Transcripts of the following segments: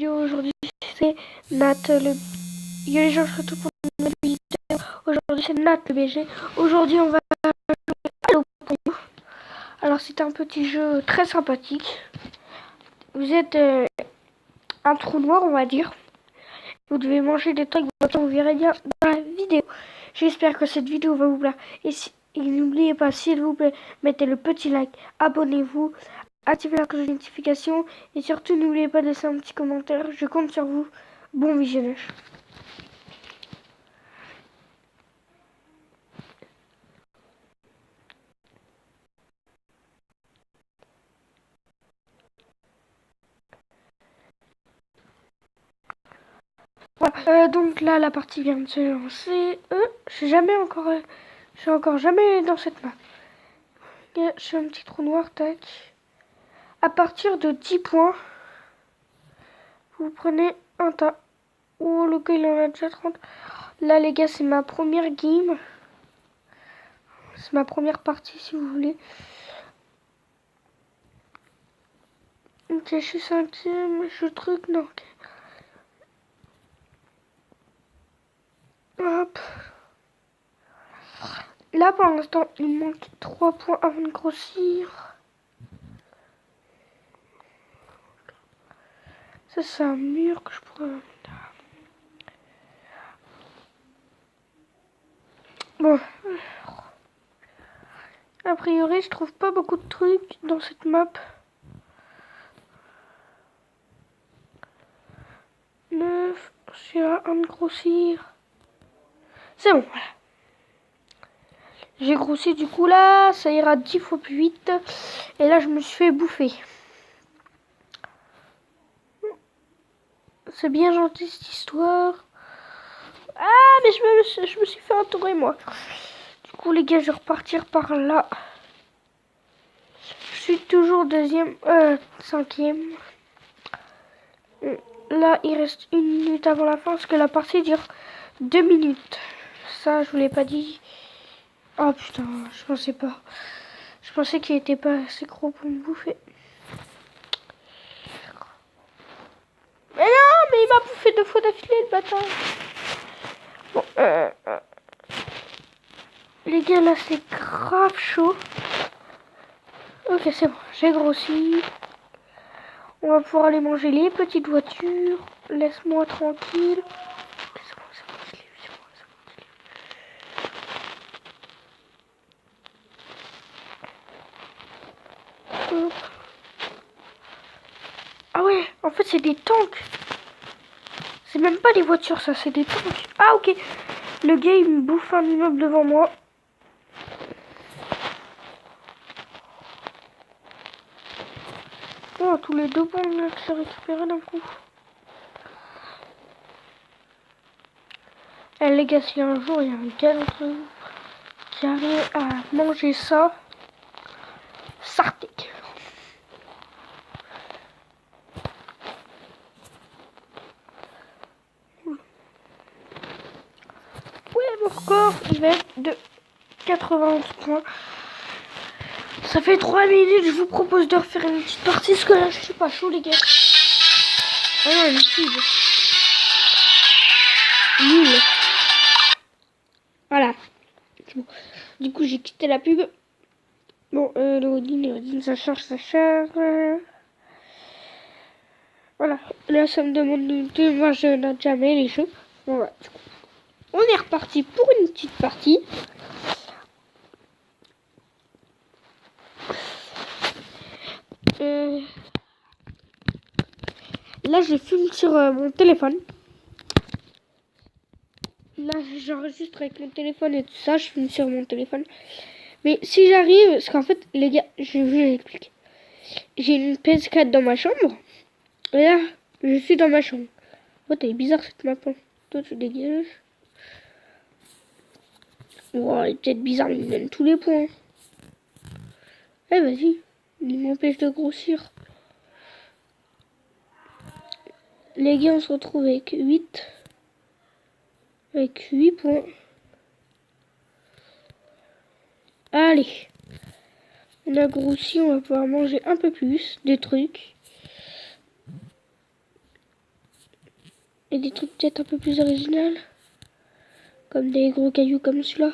Aujourd'hui, c'est Nat le. Il y a les gens surtout pour notre vidéo. Aujourd'hui, c'est Nat le BG. Aujourd'hui, on va jouer au pont. Alors, c'est un petit jeu très sympathique. Vous êtes un trou noir, on va dire. Vous devez manger des trucs, vous verrez bien dans la vidéo. J'espère que cette vidéo va vous plaire. Et n'oubliez pas, s'il vous plaît, mettez le petit like, abonnez-vous, activez la cloche de notification et surtout n'oubliez pas de laisser un petit commentaire. Je compte sur vous. Bon visionnage. Voilà. Donc là, la partie vient de se lancer. Je suis encore jamais dans cette map. Je suis un petit trou noir, tac. À partir de 10 points, vous prenez un tas. Oh, le gars, il en a déjà 30. Là, les gars, c'est ma première game. C'est ma première partie, si vous voulez. Ok, je suis cinquième. Je truc, non. Okay. Hop. Là, pour l'instant, il manque 3 points avant de grossir. Ça, c'est un mur que je pourrais... Bon. A priori, je trouve pas beaucoup de trucs dans cette map. 9. Je suis à 1 de grossir. C'est bon, voilà. J'ai grossi du coup là, ça ira 10 fois plus vite. Et là, je me suis fait bouffer. C'est bien gentil cette histoire. Ah, mais je me suis fait entourer moi. Du coup, les gars, je vais repartir par là. Je suis toujours cinquième. Là, il reste 1 minute avant la fin parce que la partie dure 2 minutes. Ça, je vous l'ai pas dit. Oh putain, je pensais pas. Je pensais qu'il était pas assez gros pour me bouffer. Mais non, mais il m'a bouffé 2 fois d'affilée, le bâtard. Bon, les gars, là, c'est grave chaud. Ok, c'est bon, j'ai grossi. On va pouvoir aller manger les petites voitures. Laisse-moi tranquille. C'est bon, je l'ai vu, c'est bon. Ah ouais, en fait, c'est des tanks. C'est même pas des voitures, ça, c'est des tanks. Ah, ok. Le gars, il me bouffe un immeuble devant moi. Oh, tous les 2 bons que j'ai récupéré d'un coup. Eh les gars, si un jour il y a un gars d'entre vous qui arrive à manger ça, Sartek. Ouais, mon record, il va être de 91 points. Ça fait 3 minutes, je vous propose de refaire une petite partie, parce que là, je suis pas chaud, les gars. Ah non, une pub. Nul. Voilà. Bon. Du coup, j'ai quitté la pub. Bon, le Odin, ça charge, ça charge. Voilà. Là, ça me demande de moi, je note jamais les jeux. Bon, voilà. Du coup, on est reparti pour une petite partie. Là, je filme sur mon téléphone. Là, j'enregistre avec mon téléphone et tout ça. Je filme sur mon téléphone. Mais si j'arrive, parce qu'en fait, les gars, je vous explique. J'ai une PS4 dans ma chambre. Et là, je suis dans ma chambre. Oh, t'es bizarre cette map. Toi, tu dégages. Wow, elle est peut-être bizarre, mais il me donne tous les points. Eh, vas-y. Il m'empêche de grossir. Les gars, on se retrouve avec 8. Avec 8 points. Allez. On a grossi, on va pouvoir manger un peu plus des trucs. Et des trucs peut-être un peu plus originaux. Comme des gros cailloux comme celui-là.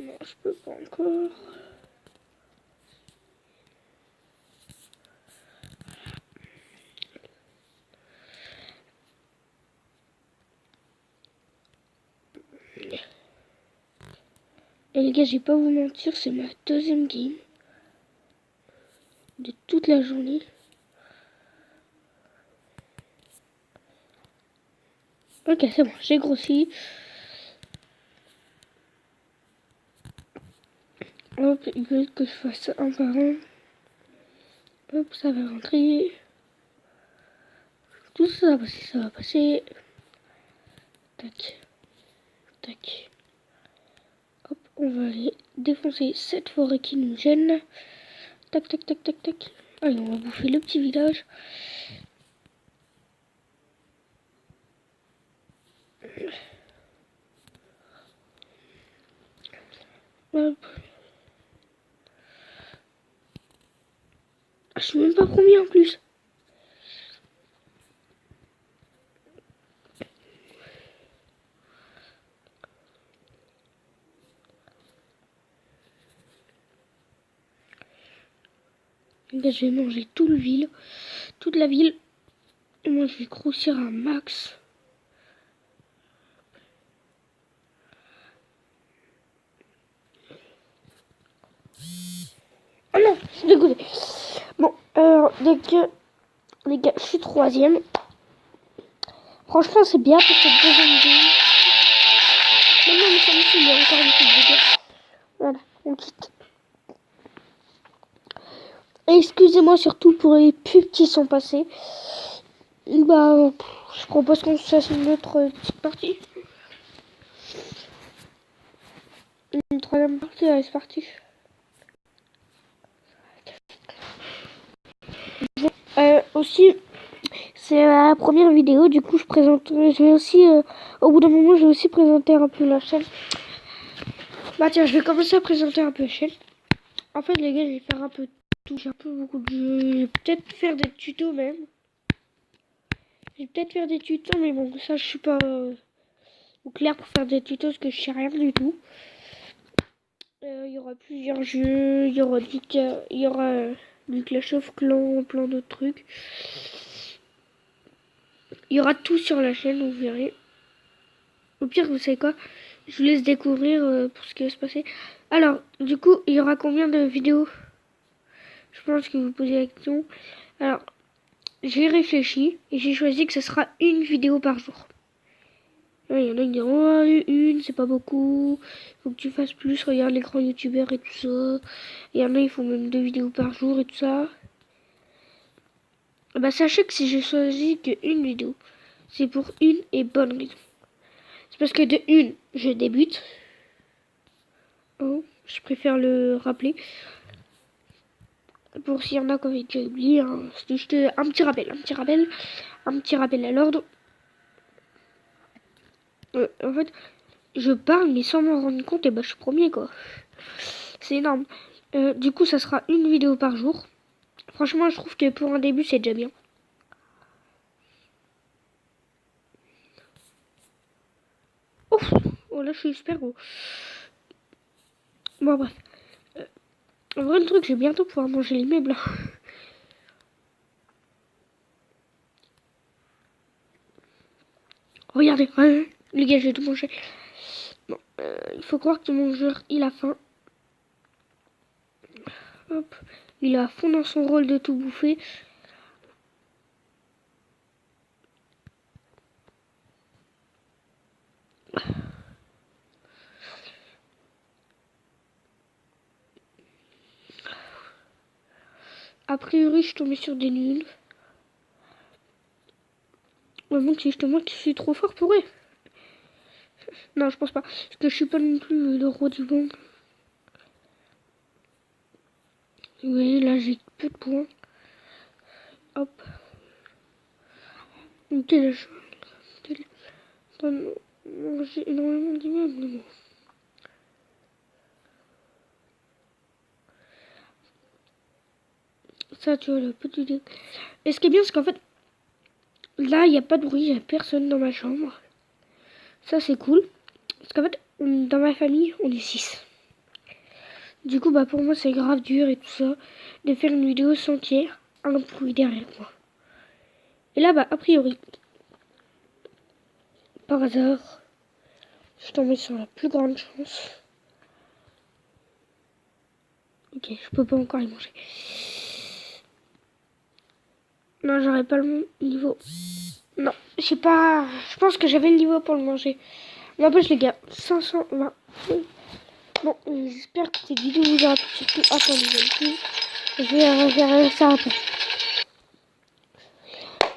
Non, je peux pas encore. Et les gars, je vais pas vous mentir, c'est ma deuxième game de toute la journée. Ok, c'est bon, j'ai grossi. Hop, il veut que je fasse un par un. Hop, ça va rentrer. Tout ça va passer, ça va passer. Tac, tac. Hop, on va aller défoncer cette forêt qui nous gêne. Tac, tac, tac, tac, tac. Allez, on va bouffer le petit village. Hop. Je suis même pas premier en plus. Là, je vais manger toute la ville. Et moi, je vais grossir un max. Oh non, je suis dégoûtée. Bon, les gars, je suis troisième. Franchement, c'est bien pour cette deuxième game. Mais non, mais ça me suit, il y a encore une petite vidéo. Voilà, on quitte. Excusez-moi surtout pour les pubs qui sont passés. Bah, je propose qu'on se fasse une autre petite partie. Une troisième partie, allez, c'est parti. Aussi, c'est la première vidéo, du coup, je vais aussi, au bout d'un moment, je vais aussi présenter un peu la chaîne. Bah tiens, je vais commencer à présenter un peu la chaîne. En fait, les gars, je vais faire un peu tout, j'ai un peu beaucoup de jeux, je vais peut-être faire des tutos même. Je vais peut-être faire des tutos, mais bon, ça, je suis pas au clair pour faire des tutos, parce que je sais rien du tout. Il y aura plusieurs jeux, il y aura du Clash of Clans, plein d'autres trucs. Il y aura tout sur la chaîne, vous verrez. Au pire, vous savez quoi? Je vous laisse découvrir pour ce qui va se passer. Alors, du coup, il y aura combien de vidéos? Je pense que vous posez la question. Alors, j'ai réfléchi et j'ai choisi que ce sera une vidéo par jour. Il y en a qui disent oh, une, c'est pas beaucoup. Faut que tu fasses plus. Regarde les grands youtubeurs et tout ça. Il y en a, ils font même 2 vidéos par jour et tout ça. Bah, sachez que si j'ai choisi qu'une vidéo, c'est pour une et bonne raison. C'est parce que de une, je débute. Oh, je préfère le rappeler. Pour s'il y en a qui avaient déjà oublié, hein, c'est juste un petit rappel à l'ordre. En fait, je parle mais sans m'en rendre compte, et bah je suis premier quoi. C'est énorme. Du coup, ça sera une vidéo par jour. Franchement, je trouve que pour un début, c'est déjà bien. Ouf, oh là, je suis super gros. Bon, bref. En vrai, le truc, je vais bientôt pouvoir manger les meubles. Regardez, les gars, je vais tout manger. Bon, il faut croire que mon joueur, il a faim. Hop, il est à fond dans son rôle de tout bouffer. A priori, je suis tombée sur des nuls. Vraiment que c'est justement que je suis trop fort pour eux. Non, je pense pas. Parce que je suis pas non plus le roi du monde. Vous voyez, là, j'ai peu de points. Hop. Ok, là, j'ai énormément d'immeubles. Ça, tu vois, la petite idée. Et ce qui est bien, c'est qu'en fait, là, il n'y a pas de bruit, il n'y a personne dans ma chambre. Ça, c'est cool. Parce qu'en fait, dans ma famille, on est 6. Du coup, bah pour moi, c'est grave dur et tout ça de faire une vidéo sans qu'il y ait un bruit derrière moi. Et là, bah, a priori, par hasard, je suis tombée sur la plus grande chance. Ok, je peux pas encore y manger. Non, j'aurais pas le niveau. Non, je sais pas. Je pense que j'avais le niveau pour le manger. N'empêche, les gars, 520. Bon, j'espère que cette vidéo vous aura plu. Surtout, attendez, je vais faire ça après.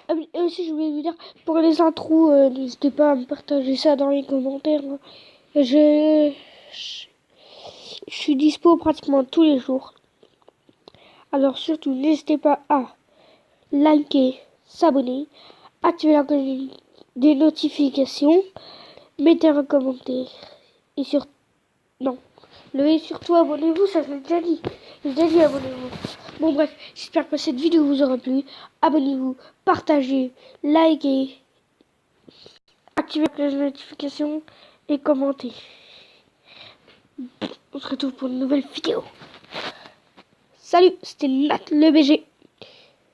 Ah oui, et aussi, je voulais vous dire, pour les intros, n'hésitez pas à me partager ça dans les commentaires. Hein. Je suis dispo pratiquement tous les jours. Alors surtout, n'hésitez pas à liker, s'abonner, activer la cloche des notifications, mettez un commentaire et surtout abonnez-vous, ça je l'ai déjà dit. J'ai déjà dit abonnez-vous. Bon bref, j'espère que cette vidéo vous aura plu. Abonnez-vous, partagez, likez, activez la cloche de notification et commentez. On se retrouve pour une nouvelle vidéo. Salut, c'était Nat le BG.